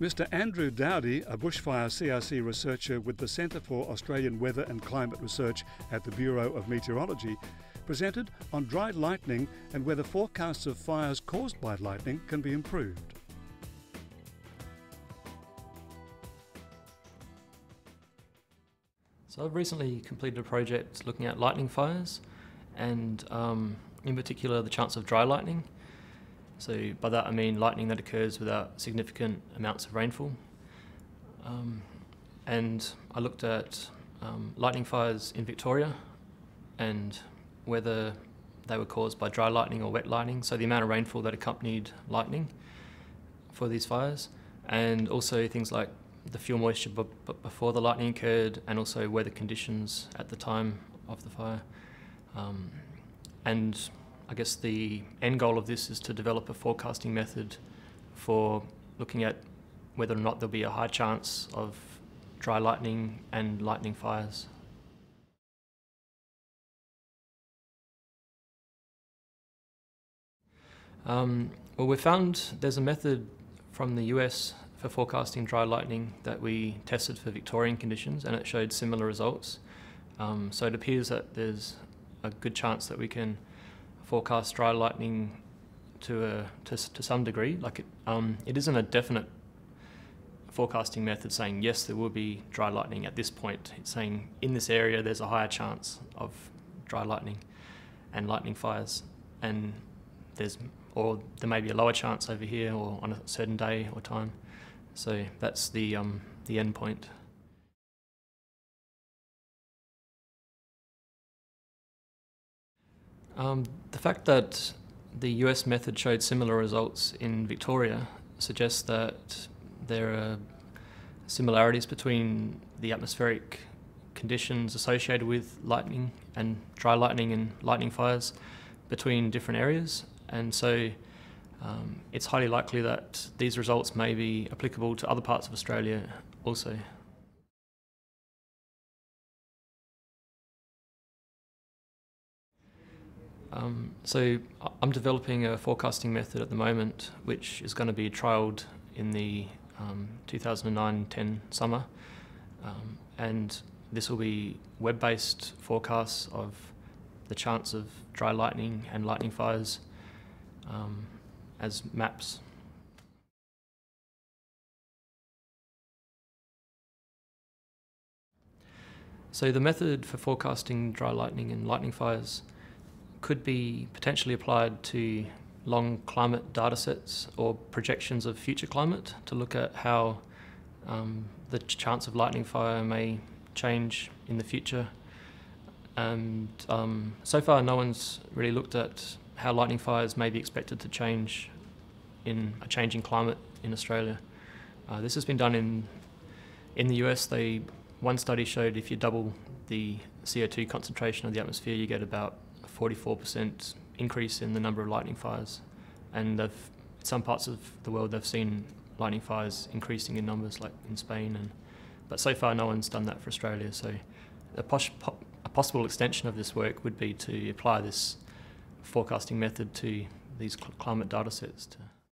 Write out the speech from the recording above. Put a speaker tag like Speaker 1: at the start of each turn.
Speaker 1: Mr. Andrew Dowdy, a Bushfire CRC researcher with the Centre for Australian Weather and Climate Research at the Bureau of Meteorology, presented on dry lightning and whether forecasts of fires caused by lightning can be improved.
Speaker 2: So I've recently completed a project looking at lightning fires and in particular the chance of dry lightning. So by that I mean lightning that occurs without significant amounts of rainfall. And I looked at lightning fires in Victoria and whether they were caused by dry lightning or wet lightning, so the amount of rainfall that accompanied lightning for these fires, and also things like the fuel moisture before the lightning occurred, and also weather conditions at the time of the fire. And I guess the end goal of this is to develop a forecasting method for looking at whether or not there'll be a high chance of dry lightning and lightning fires. Well, we found there's a method from the US for forecasting dry lightning that we tested for Victorian conditions, and it showed similar results. So it appears that there's a good chance that we can forecast dry lightning to some degree. Like it isn't a definite forecasting method saying yes, there will be dry lightning at this point. It's saying in this area there's a higher chance of dry lightning and lightning fires, and there may be a lower chance over here or on a certain day or time. So that's the end point. The fact that the US method showed similar results in Victoria suggests that there are similarities between the atmospheric conditions associated with lightning and dry lightning and lightning fires between different areas, and so it's highly likely that these results may be applicable to other parts of Australia also. So I'm developing a forecasting method at the moment which is going to be trialled in the 2009-10 summer, and this will be web-based forecasts of the chance of dry lightning and lightning fires as maps. So the method for forecasting dry lightning and lightning fires could be potentially applied to long climate data sets or projections of future climate to look at how the chance of lightning fire may change in the future. And so far no one's really looked at how lightning fires may be expected to change in a changing climate in Australia. This has been done in the US. One study showed if you double the CO2 concentration of the atmosphere, you get about a 44% increase in the number of lightning fires. And in some parts of the world they've seen lightning fires increasing in numbers, like in Spain. But so far no one's done that for Australia. So a possible extension of this work would be to apply this forecasting method to these climate data sets.